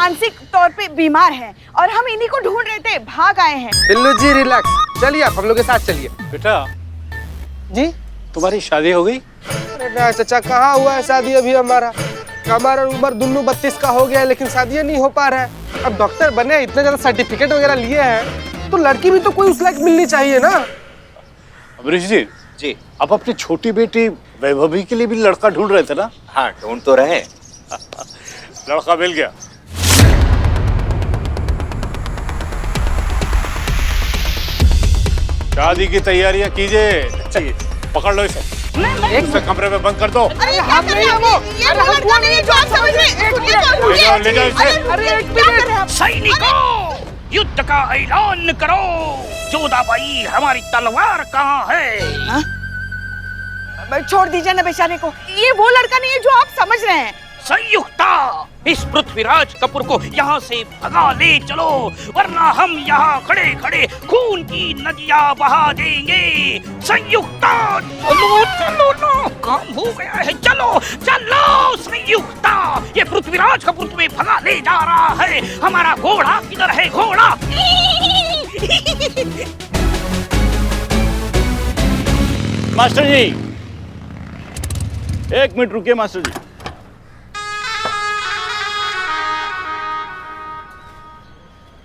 मानसिक तौर पे बीमार हैं और हम इन्हीं को ढूंढ रहे थे, भाग आए हैं। बिल्लू जी रिलैक्स, चलिए आप हम लोग के साथ चलिए। बेटा जी तुम्हारी शादी हो गई? अरे ना चाचा, कहाँ हुआ है शादी अभी हमारा उम्र दुनू 32 का हो गया है, लेकिन शादी नहीं हो पा रहा है। अब डॉक्टर बने, इतने ज्यादा सर्टिफिकेट वगैरह लिए हैं, तो लड़की भी तो कोई उस लायक मिलनी चाहिए ना। अमरीश जी जी आप अपनी छोटी बेटी वैभवी के लिए भी लड़का ढूंढ रहे थे ना? हाँ, ढूंढ तो रहे। लड़का मिल गया। शादी की तैयारियां कीजिए। पकड़ लो इसे, एक कमरे में बंद कर दो। अरे हम नहीं है वो, ये लड़का नहीं है जो आप समझ रहे हैं। ले जाओ इसे। अरे एक मिनट, सैनिकों, युद्ध का ऐलान करो। जोधाबाई, हमारी तलवार कहाँ है? छोड़ दीजिए ना बेचारे को, ये वो लड़का नहीं है जो आप समझ रहे हैं। संयुक्ता, इस पृथ्वीराज कपूर को यहाँ से भगा ले चलो, वरना हम यहाँ खड़े खड़े खून की नदियाँ बहा देंगे। संयुक्ता, चलो चलो ना, काम हो गया है, चलो चलो। संयुक्ता, ये पृथ्वीराज कपूर तुम्हें भगा ले जा रहा है। हमारा घोड़ा किधर है? घोड़ा मास्टर जी, एक मिनट रुकिए मास्टर जी।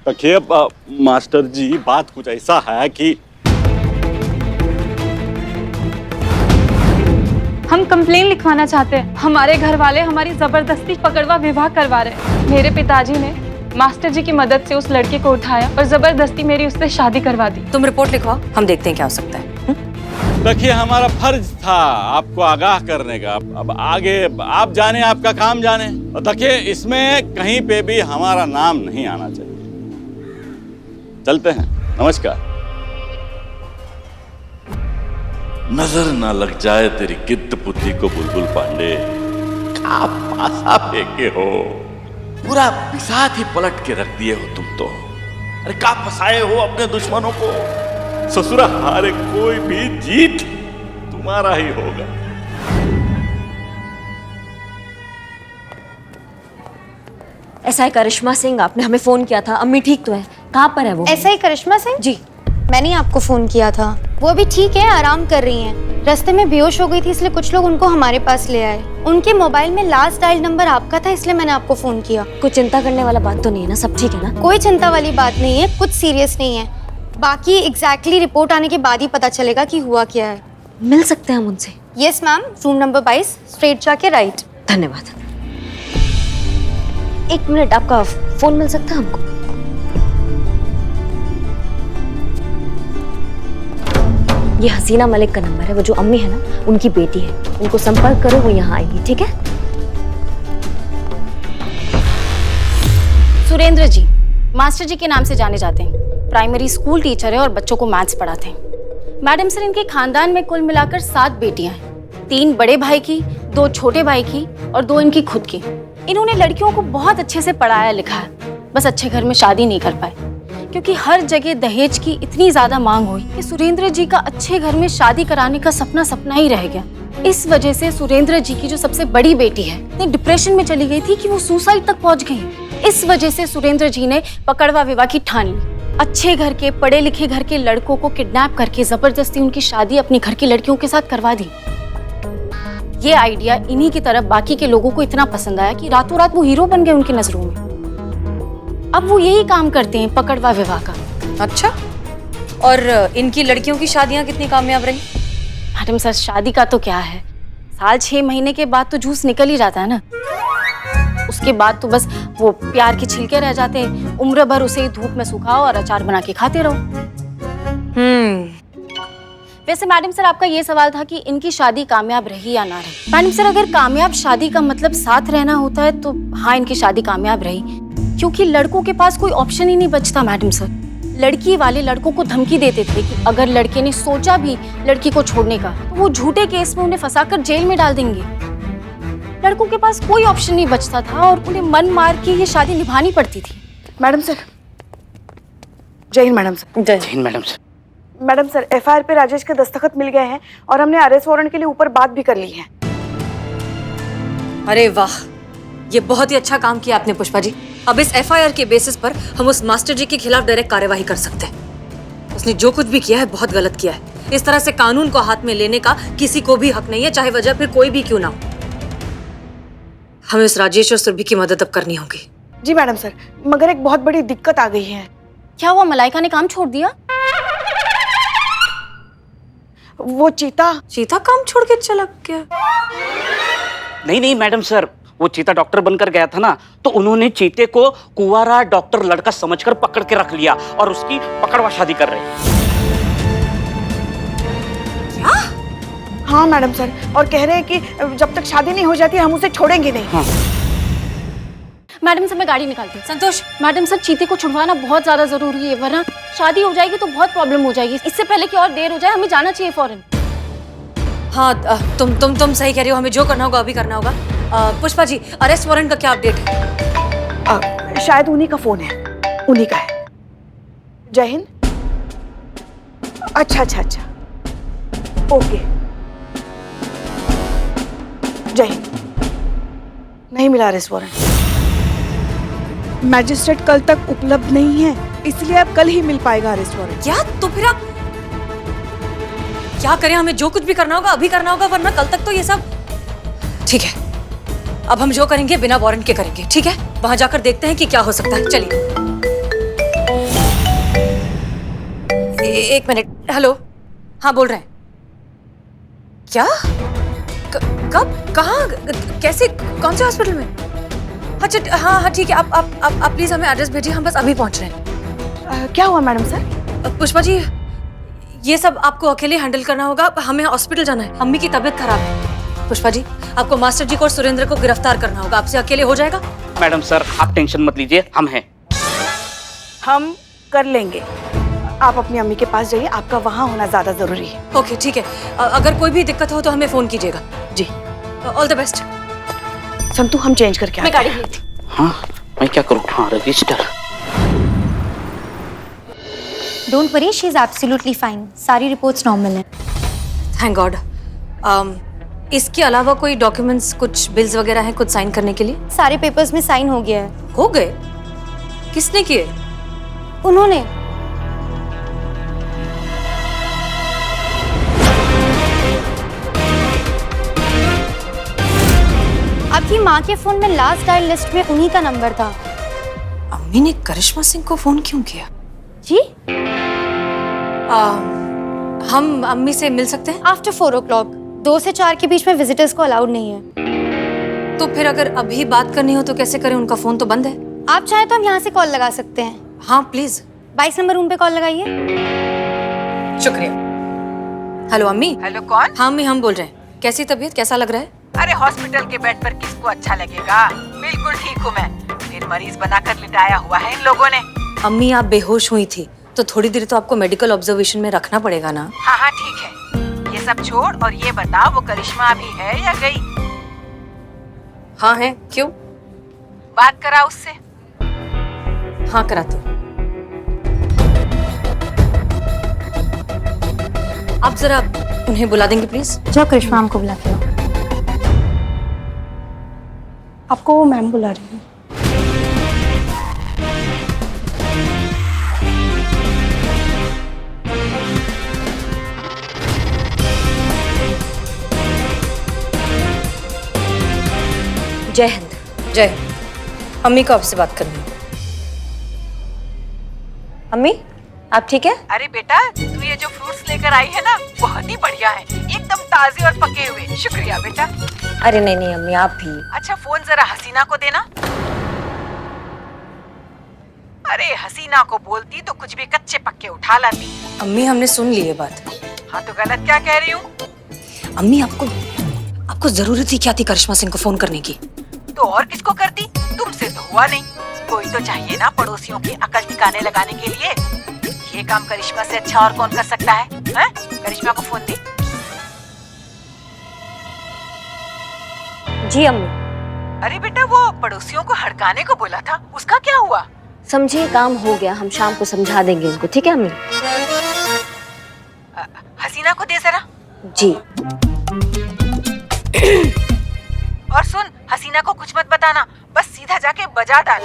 देखिए मास्टर जी, बात कुछ ऐसा है कि हम कंप्लेन लिखवाना चाहते हैं। हमारे घर वाले हमारी जबरदस्ती पकड़वा विवाह करवा रहे हैं। मेरे पिताजी ने मास्टर जी की मदद से उस लड़के को उठाया और जबरदस्ती मेरी उससे शादी करवा दी। तुम रिपोर्ट लिखवाओ, हम देखते हैं क्या हो सकता है। देखिए हमारा फर्ज था आपको आगाह करने का। अब आगे आप जाने, आपका काम जाने। और देखिए इसमें कहीं पे भी हमारा नाम नहीं आना चाहिए। चलते हैं, नमस्कार। नजर ना लग जाए तेरी गिद्ध बुद्धि को बुलबुल पांडे। क्या पासा फेंके हो, पूरा बिसात ही पलट के रख दिए हो तुम तो। अरे क्या फंसाए हो अपने दुश्मनों को। ससुरा हारे कोई भी जीत तुम्हारा ही होगा। एसआई करिश्मा सिंह, आपने हमें फोन किया था। अम्मी ठीक तो है? कहाँ पर है वो? एसआई करिश्मा सिंह जी, मैंने आपको फोन किया था। वो अभी ठीक है, आराम कर रही हैं। रास्ते में बेहोश हो गई थी, इसलिए कुछ लोग उनको हमारे पास ले आए। उनके मोबाइल में लास्ट डायल नंबर आपका था, इसलिए मैंने आपको फोन किया। कोई चिंता करने वाला बात तो नहीं है ना? सब ठीक है ना? कोई चिंता वाली बात नहीं है, कुछ सीरियस नहीं है। बाकी एग्जैक्टली रिपोर्ट आने के बाद ही पता चलेगा कि हुआ क्या है। मिल सकते हैं हम उनसे? Yes ma'am, room number 22, straight जाके राइट। धन्यवाद। एक मिनट, आपका फोन मिल सकता है हमको? ये हसीना मलिक का नंबर है। वो जो अम्मी है ना, उनकी बेटी है। उनको संपर्क करो, वो यहाँ आएंगी। ठीक है? सुरेंद्र जी मास्टर जी के नाम से जाने जाते हैं। प्राइमरी स्कूल टीचर है और बच्चों को मैथ्स पढ़ाते हैं। मैडम सर, इनके खानदान में कुल मिलाकर 7 बेटियां हैं। 3 बड़े भाई की, 2 छोटे भाई की और 2 इनकी खुद की। इन्होंने लड़कियों को बहुत अच्छे से पढ़ाया लिखा है, बस अच्छे घर में शादी नहीं कर पाए, क्योंकि हर जगह दहेज की इतनी ज्यादा मांग हुई कि सुरेंद्र जी का अच्छे घर में शादी कराने का सपना सपना ही रह गया। इस वजह से सुरेंद्र जी की जो सबसे बड़ी बेटी है, इतने डिप्रेशन में चली गई थी कि वो सुसाइड तक पहुंच गई। इस वजह से सुरेंद्र जी ने पकड़वा विवाह की ठान ली। अच्छे घर के, पढ़े लिखे घर के लड़कों को किडनैप करके जबरदस्ती उनकी शादी अपनी घर की लड़कियों के साथ करवा दी। ये आइडिया इन्हीं की तरफ बाकी के लोगों को इतना पसंद आया कि रातों रात वो हीरो बन गए उनकी नजरों में। अब वो यही काम करते हैं, पकड़वा विवाह का। अच्छा, और इनकी लड़कियों की शादियां कितनी कामयाब रही? मैडम सर, शादी का तो क्या है, साल 6 महीने के बाद तो जूस निकल ही जाता है ना। उसके बाद तो बस वो प्यार के छिलके रह जाते हैं। उम्र भर उसे धूप में सुखाओ और अचार बना के खाते रहो। वैसे मैडम सर, आपका ये सवाल था कि इनकी शादी कामयाब रही या ना रही। मैडम सर, अगर कामयाब शादी का मतलब साथ रहना होता है तो हाँ, इनकी शादी कामयाब रही, क्योंकि लड़कों के पास कोई ऑप्शन ही नहीं बचता। मैडम सर, लड़की वाले लड़कों को धमकी देते थे कि अगर लड़के ने सोचा भी लड़की को छोड़ने का तो वो झूठे केस में उन्हें फंसाकर जेल में डाल देंगे। लड़कों के पास कोई ऑप्शन नहीं बचता था और उन्हें मन मार के ये शादी निभानी पड़ती थी। Madam sir, Jai Hind madam sir. Jai Hind madam sir. Madam sir, FIR पे राजेश के दस्तखत मिल गए हैं और हमने अरेस्ट वारंट के लिए ऊपर बात भी कर ली है। अरे वाह, ये बहुत ही अच्छा काम किया आपने पुष्पा जी। अब इस एफआईआर के बेसिस पर हम उस मास्टर जी के खिलाफ डायरेक्ट कार्यवाही कर सकते हैं। उसने जो कुछ भी किया है बहुत गलत किया है। इस तरह से कानून को हाथ में लेने का किसी को भी हक नहीं है, चाहे वजह फिर कोई भी क्यों ना हो। हमें उस राजेश और सुरभि की मदद अब करनी होगी। जी मैडम सर, मगर एक बहुत बड़ी दिक्कत आ गई है। क्या हुआ, मलाइका ने काम छोड़ दिया? वो चीता काम छोड़ के चला गया? नहीं मैडम सर, वो चीता डॉक्टर बनकर गया था ना, तो उन्होंने चीते को कुंवारा डॉक्टर लड़का समझकर पकड़ के रख लिया और उसकी पकड़वा शादी कर रहे हैं। हाँ मैडम सर, और कह रहे हैं कि जब तक शादी नहीं हो जाती हम उसे छोड़ेंगे नहीं। हाँ। मैडम सर, मैं गाड़ी निकालती हूँ। संतोष, मैडम सर, चीते को छुड़वाना बहुत ज्यादा जरूरी है, वरना शादी हो जाएगी तो बहुत प्रॉब्लम हो जाएगी। इससे पहले कि और देर हो जाए, हमें जाना चाहिए फौरन। हाँ, तुम सही कह रही हो, हमें जो करना होगा अभी करना होगा। पुष्पा जी, अरेस्ट वारंट का क्या अपडेट है? शायद उन्हीं का फोन है, उन्हीं का है। जय हिंद। अच्छा, ओके, जय हिंद। नहीं मिला अरेस्ट वारंट। मैजिस्ट्रेट कल तक उपलब्ध नहीं है, इसलिए अब कल ही मिल पाएगा अरेस्ट वारंट। क्या? तो फिर आप क्या करें? हमें जो कुछ भी करना होगा अभी करना होगा, वरना कल तक तो ये सब। ठीक है, अब हम जो करेंगे बिना वारंट के करेंगे, ठीक है? वहां जाकर देखते हैं कि क्या हो सकता है। चलिए। एक मिनट। हेलो, हाँ बोल रहे हैं। क्या? कब? कहाँ? कैसे? कौन से हॉस्पिटल में? अच्छा, हाँ ठीक है, आप प्लीज हमें एड्रेस भेजिए, हम बस अभी पहुंच रहे हैं। क्या हुआ मैडम सर? पुष्पा जी, ये सब आपको अकेले हैंडल करना होगा, हमें हॉस्पिटल जाना है, अम्मी की तबीयत खराब है। पुष्पा जी, आपको मास्टर जी को और सुरेंद्र को गिरफ्तार करना होगा, आपसे अकेले हो जाएगा? मैडम सर, आप टेंशन मत लीजिए, हम हैं। हम कर लेंगे। आप अपनी अम्मी के पास जाइए, आपका वहाँ होना ज्यादा जरूरी है। ओके ठीक है, अगर कोई भी दिक्कत हो तो हमें फोन कीजिएगा। जी, ऑल द बेस्ट। संतु, हम चेंज करके मैं गाड़ी लेती। हाँ, मैं क्या करूँ? हाँ, register. Don't worry, she is absolutely fine. सारी रिपोर्ट्स नॉर्मल हैं। Thank God. इसके अलावा कोई डॉक्यूमेंट्स, कुछ बिल्स वगैरह हैं कुछ साइन करने के लिए? सारे पेपर्स में साइन हो गया है। हो गए? किसने किए? उन्होंने। आपकी माँ के फोन में लास्ट डायल लिस्ट में उन्हीं का नंबर था। अम्मी ने करिश्मा सिंह को फोन क्यों किया? जी, हम अम्मी से मिल सकते हैं? After 4 o'clock। 2 से 4 के बीच में विजिटर्स को अलाउड नहीं है। तो फिर अगर अभी बात करनी हो तो कैसे करें? उनका फोन तो बंद है। आप चाहे तो हम यहाँ से कॉल लगा सकते हैं। हाँ प्लीज। 22 नंबर रूम पे कॉल लगाइए। शुक्रिया। हेलो अम्मी। हेलो, कौन? हाँ अम्मी, हम बोल रहे हैं। कैसी तबीयत, कैसा लग रहा है? अरे हॉस्पिटल के बेड पर किसको अच्छा लगेगा? बिल्कुल ठीक हूँ मैं। फिर मरीज बनाकर लिटाया हुआ है इन लोगों ने। अम्मी, आप बेहोश हुई थी तो थोड़ी देर तो आपको मेडिकल ऑब्जर्वेशन में रखना पड़ेगा ना? हाँ ठीक है, ये सब छोड़ और ये बता, वो करिश्मा अभी है या गई? हाँ है। क्यों? बात करा उससे। हाँ कराती हूँ। आप जरा उन्हें बुला देंगे प्लीज? जाओ करिश्मा को बुला के लाओ। आपको वो मैम बुला रही है। जय हिंद। जय हिंद। अम्मी को आपसे बात करनी है। अम्मी, आप ठीक है? अरे बेटा, तू ये जो फ्रूट्स लेकर आई है ना, बहुत ही बढ़िया है, एकदम ताजे और पके हुए। शुक्रिया बेटा। अरे नहीं अम्मी, आप भी। अच्छा, फोन जरा हसीना को देना। अरे हसीना को बोलती तो कुछ भी कच्चे पक्के उठा लाती। अम्मी, हमने सुन ली ये बात। हाँ तो गलत क्या कह रही हूँ? अम्मी, आपको जरूरत ही क्या थी करिश्मा सिंह को फोन करने की? तो और किसको करती? तुमसे तो हुआ नहीं। कोई तो चाहिए ना पड़ोसियों की अकल ठिकाने लगाने के लिए। ये काम करिश्मा से अच्छा और कौन कर सकता है? हैं? करिश्मा को फोन दे। जी अम्मी। अरे बेटा, वो पड़ोसियों को हड़काने को बोला था, उसका क्या हुआ? समझिए, काम हो गया, हम शाम को समझा देंगे उनको, ठीक है अम्मी? हसीना को दे जरा। जी। और सुन, हसीना को कुछ मत बताना, बस सीधा जाके बजा डाल।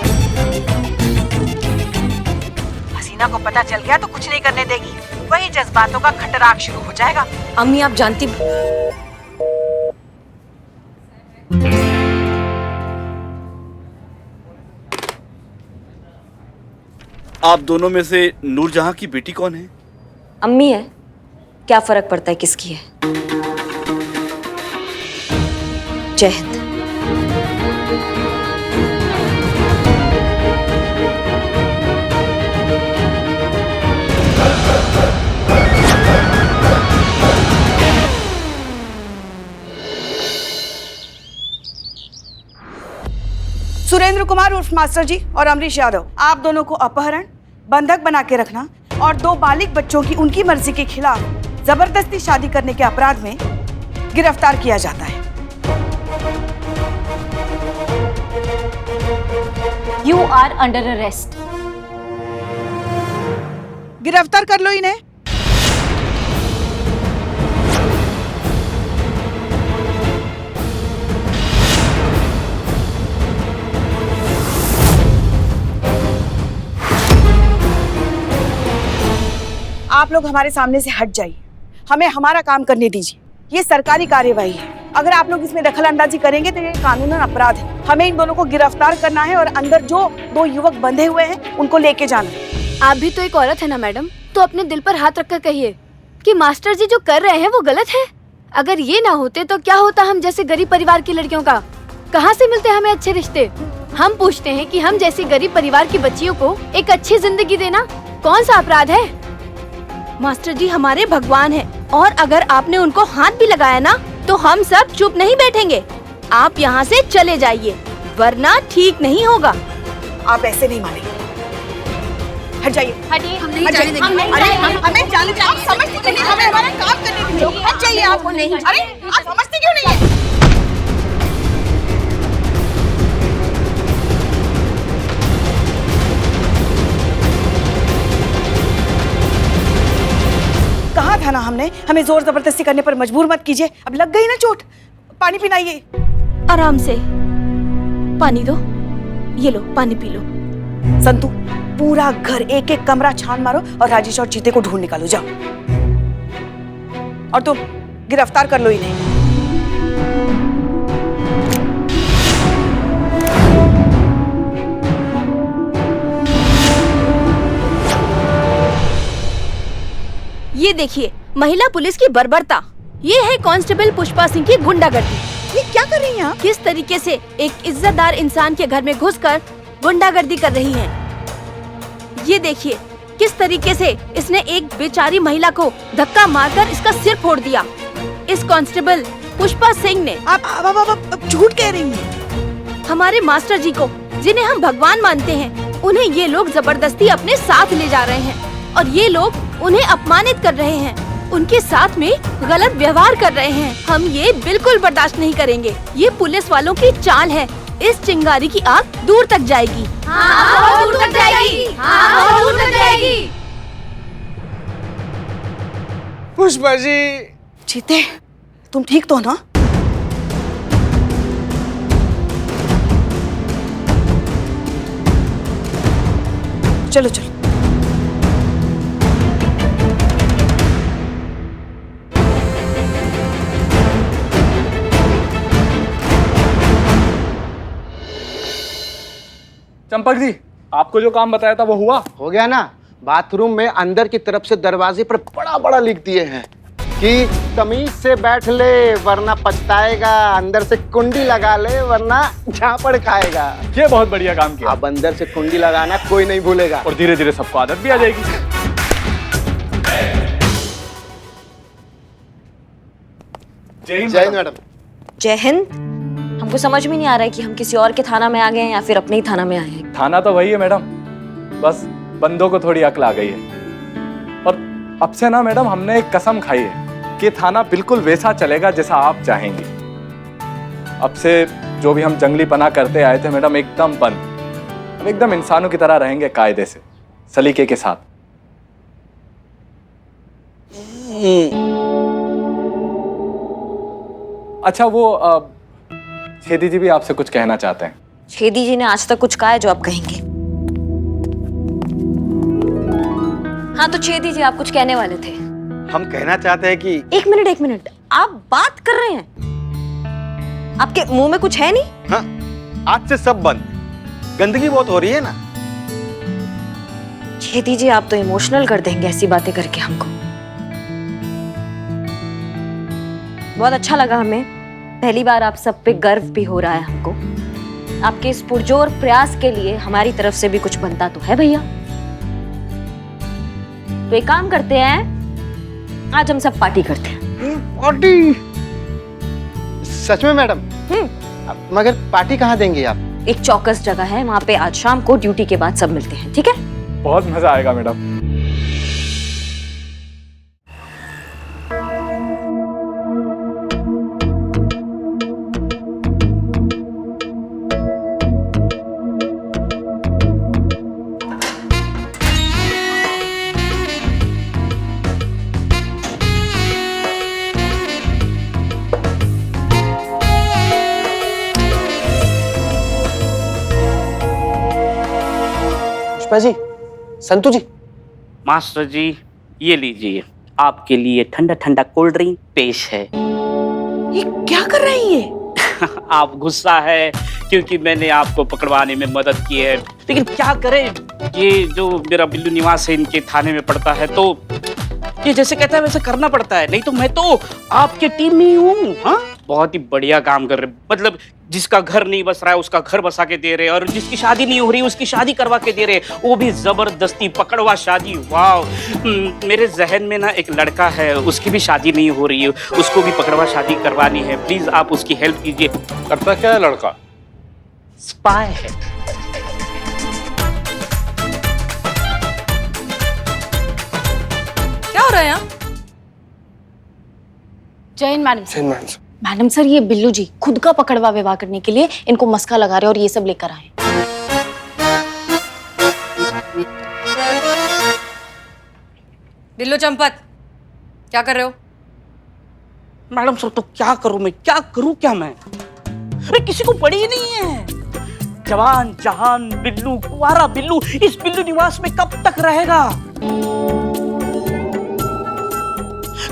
हसीना को पता चल गया तो कुछ नहीं करने देगी, वही जज्बातों का खटराक शुरू हो जाएगा। अम्मी आप जानती, आप दोनों में से नूरजहां की बेटी कौन है? अम्मी है, क्या फर्क पड़ता है किसकी है। जय हिंद। सुरेंद्र कुमार उर्फ मास्टर जी और अमरीश यादव, आप दोनों को अपहरण, बंधक बना के रखना और 2 बालिग बच्चों की उनकी मर्जी के खिलाफ जबरदस्ती शादी करने के अपराध में गिरफ्तार किया जाता है। You are under arrest. गिरफ्तार कर लो इन्हें। आप लोग हमारे सामने से हट जाइए, हमें हमारा काम करने दीजिए। ये सरकारी कार्यवाही है, अगर आप लोग इसमें दखल अंदाजी करेंगे तो ये कानूनन अपराध है। हमें इन दोनों को गिरफ्तार करना है और अंदर जो 2 युवक बंधे हुए हैं उनको लेके जाना है। आप भी तो एक औरत है ना मैडम, तो अपने दिल पर हाथ रखकर कहिए कि मास्टर जी जो कर रहे हैं वो गलत है। अगर ये ना होते तो क्या होता हम जैसे गरीब परिवार की लड़कियों का? कहाँ से मिलते हमें अच्छे रिश्ते? हम पूछते हैं कि हम जैसी गरीब परिवार की बच्चियों को एक अच्छी जिंदगी देना कौन सा अपराध है? मास्टर जी हमारे भगवान हैं और अगर आपने उनको हाथ भी लगाया ना तो हम सब चुप नहीं बैठेंगे। आप यहाँ से चले जाइए वरना ठीक नहीं होगा। आप ऐसे नहीं मानेंगे, हट जाइए। हटिए, हम नहीं जाने देंगे। अरे हमें जाने दीजिए, आप समझते नहीं, हमें हमारा काम करने दीजिए। हट जाइए आप। नहीं, अरे आप समझते क्यों नहीं है? कहा था ना हमने, हमें जोर जबरदस्ती करने पर मजबूर मत कीजिए। अब लग गई ना चोट, पानी पिलाइए। आराम से पानी दो, ये लो पानी पी लो। संतू, पूरा घर एक एक कमरा छान मारो और राजेश और चीते को ढूंढ निकालो, जाओ। और तुम गिरफ्तार कर लो इन्हें। ये देखिए महिला पुलिस की बर्बरता। ये है कांस्टेबल पुष्पा सिंह की गुंडागर्दी। ये क्या कर रही हैं आप? किस तरीके से एक इज्जतदार इंसान के घर में घुसकर गुंडागर्दी कर रही हैं। ये देखिए किस तरीके से इसने एक बेचारी महिला को धक्का मारकर इसका सिर फोड़ दिया। इस कांस्टेबल पुष्पा सिंह ने आप झूठ कह रही हैं। हमारे मास्टर जी को, जिन्हें हम भगवान मानते हैं, उन्हें ये लोग जबरदस्ती अपने साथ ले जा रहे हैं और ये लोग उन्हें अपमानित कर रहे हैं, उनके साथ में गलत व्यवहार कर रहे हैं। हम ये बिल्कुल बर्दाश्त नहीं करेंगे। ये पुलिस वालों की चाल है। इस चिंगारी की आग दूर तक जाएगी। हाँ, दूर तक जाएगी। हाँ, दूर तक जाएगी। पुष्पा जी। चीते, तुम ठीक तो ना? चलो चलो। चंपक जी, आपको जो काम बताया था वो हुआ? हो गया ना। बाथरूम में अंदर की तरफ से दरवाजे पर बड़ा बड़ा लिख दिए हैं कि तमीज से बैठ ले वरना पछताएगा, अंदर से कुंडी लगा ले वरना झापड़ खाएगा। ये बहुत बढ़िया काम किया। अब अंदर से कुंडी लगाना कोई नहीं भूलेगा और धीरे धीरे सबको आदत भी आ जाएगी। जय हिंद मैडम। जय हिंद। हमको समझ में नहीं आ रहा है कि हम किसी और के थाना में आ गए हैं या फिर अपने ही थाना में आए हैं। थाना तो वही है मैडम, बस बंदों को थोड़ी अक्ल आ गई है। और अब से ना मैडम हमने एक कसम खाई है कि थाना बिल्कुल वैसा चलेगा जैसा आप चाहेंगी। अब से जो भी हम जंगली पना करते आए थे मैडम, एकदम बंद। अब एकदम इंसानों की तरह रहेंगे, कायदे से, सलीके के साथ। अच्छा वो छेदी जी भी आपसे कुछ कहना चाहते हैं। छेदी जी ने आज तक कुछ कहा है जो आप कहेंगे? हाँ तो छेदी जी, आप कुछ कहने वाले थे। हम कहना चाहते हैं कि एक मिनट, आप बात कर रहे हैं? आपके मुंह में कुछ है नहीं? हाँ, आज से सब बंद। गंदगी बहुत हो रही है ना। छेदी जी, आप तो इमोशनल कर देंगे ऐसी बातें करके हमको। बहुत अच्छा लगा हमें, पहली बार आप सब पे गर्व भी हो रहा है हमको। आपके इस पुरजोर प्रयास के लिए हमारी तरफ से भी कुछ बनता तो है भैया। तो एक काम करते हैं, आज हम सब पार्टी करते हैं। पार्टी? सच में मैडम? मगर पार्टी कहाँ देंगे आप? एक चौकस जगह है, वहां पे आज शाम को ड्यूटी के बाद सब मिलते हैं, ठीक है? बहुत मजा आएगा मैडम। पुष्पा जी, संतू जी। मास्टर जी, ये लीजिए, आपके लिए ठंडा ठंडा कोल्ड ड्रिंक पेश है। ये क्या कर रहे हैं ये? आप गुस्सा है क्योंकि मैंने आपको पकड़वाने में मदद की है, लेकिन क्या करें, ये जो मेरा बिल्लू निवास है इनके थाने में पड़ता है, तो ये जैसे कहता है वैसे करना पड़ता है। नहीं तो मैं तो आपके टीम में हूँ। हाँ, बहुत ही बढ़िया काम कर रहे, मतलब जिसका घर नहीं बस रहा है उसका घर बसा के दे रहे, और जिसकी शादी नहीं हो रही उसकी शादी करवा के दे रहे, वो भी जबरदस्ती पकड़वा शादी। वाह, मेरे जहन में ना एक लड़का है, उसकी भी शादी नहीं हो रही है, उसको भी पकड़वा शादी करवानी है। प्लीज आप उसकी हेल्प कीजिए। करता क्या है लड़का? स्पाई है। क्या हो रहा है यहाँ? जय Hind madam sir. Madam. Madam sir, ये बिल्लू जी खुद का पकड़वा विवाह करने के लिए इनको मस्का लगा रहे और ये सब लेकर आए। बिल्लू चंपत, क्या कर रहे हो? मैडम सर, तो क्या करूं मैं, क्या करूं क्या मैं? अरे किसी को पड़ी ही नहीं है। जवान जहान बिल्लू, कुंवारा बिल्लू इस बिल्लू निवास में कब तक रहेगा?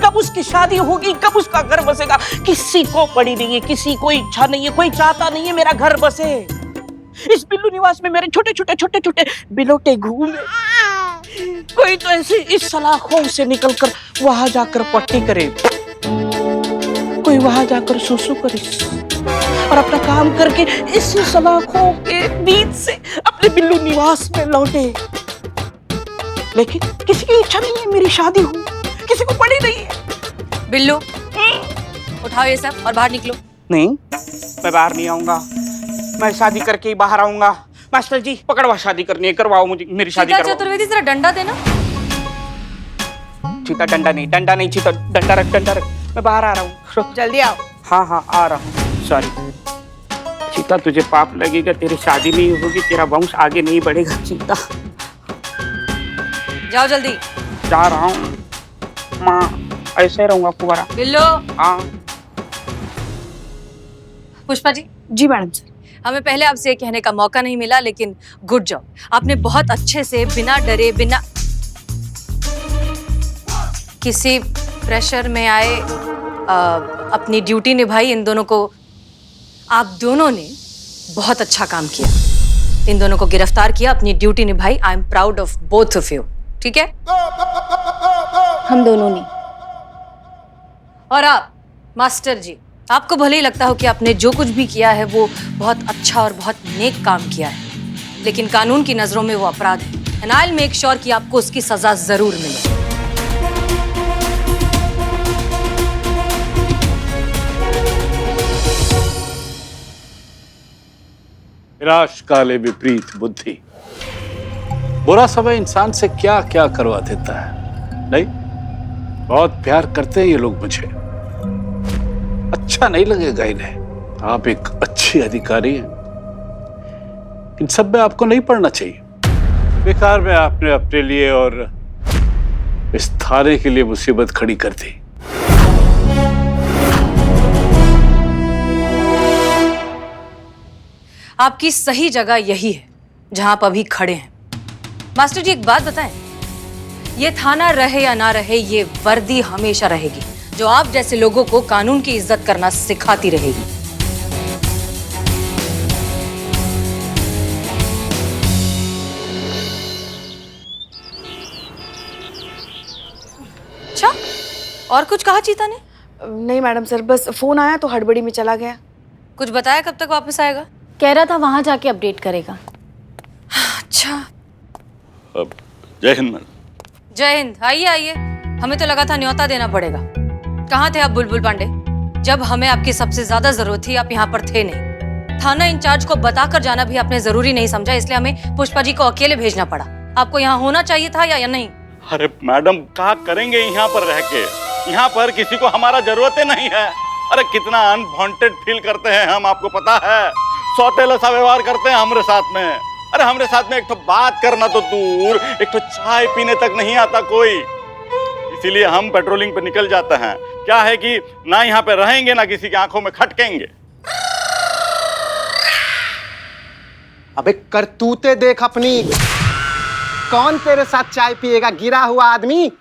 कब उसकी शादी होगी, कब उसका घर बसेगा? किसी को पड़ी नहीं है, किसी को इच्छा नहीं है, कोई चाहता नहीं है मेरा घर बसे। इस बिल्लू निवास में मेरे छोटे छोटे बिलोटे घूमे। कोई तो ऐसे इस सलाखों से निकलकर वहां जाकर पट्टी करे, कोई वहां जाकर सुसु करे, और अपना काम करके इस सलाखों के बीच से अपने बिल्लू निवास में लौटे। लेकिन किसी की इच्छा नहीं है मेरी शादी हो, किसी को पड़ी नहीं है। बिल्लू, उठाओ ये सब और बाहर निकलो। नहीं, मैं बाहर नहीं आऊंगा, मैं शादी करके ही बाहर आऊंगा। मास्टर जी, पकड़वा शादी करनी है, करवाओ मुझे, मेरी शादी करवाओ। चतुर्वेदी, जरा डंडा देना। चीता डंडा नहीं, चीता डंडा रख। मैं बाहर आ रहा हूँ, जल्दी आओ। हाँ आ रहा हूँ, सॉरी। चीता, तुझे पाप लगेगा, तेरी शादी नहीं होगी, तेरा वंश आगे नहीं बढ़ेगा। चीता, जाओ जल्दी। जा रहा हूँ माँ, ऐसे रहूंगा कुंवारा। बिल्लो। हाँ पुष्पा जी। जी मैडम सर। हमें पहले आपसे कहने का मौका नहीं मिला, लेकिन गुड जॉब, आपने बहुत अच्छे से बिना डरे, बिना किसी प्रेशर में आए अपनी ड्यूटी निभाई। इन दोनों को, आप दोनों ने बहुत अच्छा काम किया, इन दोनों को गिरफ्तार किया, अपनी ड्यूटी निभाई। I am proud of both of you, ठीक है? हम दोनों ने। और आप मास्टर जी, आपको भले ही लगता हो कि आपने जो कुछ भी किया है वो बहुत अच्छा और बहुत नेक काम किया है, लेकिन कानून की नजरों में वो अपराध है, and I will make sure कि आपको उसकी सजा जरूर मिले। विनाश काले विपरीत बुद्धि। बुरा समय इंसान से क्या क्या करवा देता है। नहीं, बहुत प्यार करते हैं ये लोग मुझे, अच्छा नहीं लगेगा इन्हें। आप एक अच्छी अधिकारी हैं, इन सब में आपको नहीं पढ़ना चाहिए। बेकार में आपने अपने लिए और इस थाने के लिए मुसीबत खड़ी कर दी। आपकी सही जगह यही है जहां आप अभी खड़े हैं। मास्टर जी एक बात बताएं, ये थाना रहे या ना रहे, ये वर्दी हमेशा रहेगी, जो आप जैसे लोगों को कानून की इज्जत करना सिखाती रहेगी। अच्छा, और कुछ कहा चीता ने? नहीं मैडम सर, बस फोन आया तो हड़बड़ी में चला गया। कुछ बताया कब तक वापस आएगा? कह रहा था वहां जाके अपडेट करेगा। अच्छा, अब जय हिंद मैडम। जय हिंद। आइए आइए, हमें तो लगा था न्योता देना पड़ेगा। कहाँ थे आप बुलबुल पांडे? जब हमें आपकी सबसे ज्यादा जरूरत थी आप यहाँ पर थे नहीं। थाना इंचार्ज को बताकर जाना भी आपने जरूरी नहीं समझा, इसलिए हमें पुष्पा जी को अकेले भेजना पड़ा। आपको यहाँ होना चाहिए था या नहीं? अरे मैडम, क्या करेंगे यहाँ पर रह के? यहाँ पर किसी को हमारा जरूरत ही नहीं है। अरे कितना अनवांटेड फील करते हैं हम, आपको पता है। सौतेला सा व्यवहार करते हैं हमारे साथ में। अरे हमारे साथ में एक तो बात करना तो दूर, एक तो चाय पीने तक नहीं आता कोई। इसीलिए हम पेट्रोलिंग पे निकल जाते हैं। क्या है कि ना यहाँ पे रहेंगे ना किसी की आंखों में खटकेंगे। अबे करतूते देख अपनी। कौन तेरे साथ चाय पिएगा, गिरा हुआ आदमी?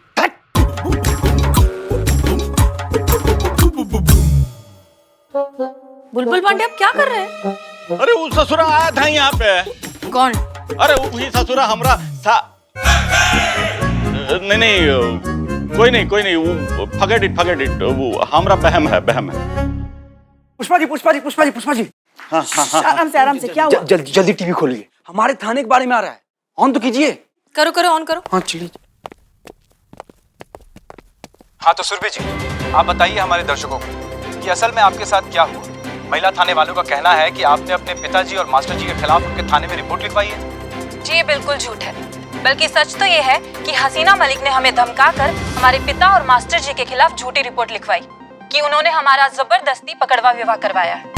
बुलबुल पांडे आप क्या कर रहे हैं? अरे वो ससुरा आया था यहाँ पे। कौन? अरे वही ससुरा हमरा नहीं, कोई नहीं, वो फॉरगेट इट, वो हमरा बहम है। पुष्पा जी। हाँ। आराम से क्या हुआ? जल्दी टीवी खोलिए, हमारे थाने के बारे में आ रहा है। ऑन तो कीजिए। करो ऑन करो। हाँ चलिए। हाँ तो सुरभि जी, आप बताइए हमारे दर्शकों को कि असल में आपके साथ क्या हुआ। महिला थाने वालों का कहना है कि आपने अपने पिताजी और मास्टर जी के खिलाफ उनके थाने में रिपोर्ट लिखवाई है। जी ये बिल्कुल झूठ है, बल्कि सच तो ये है कि हसीना मलिक ने हमें धमकाकर हमारे पिता और मास्टर जी के खिलाफ झूठी रिपोर्ट लिखवाई कि उन्होंने हमारा जबरदस्ती पकड़वा विवाह करवाया है।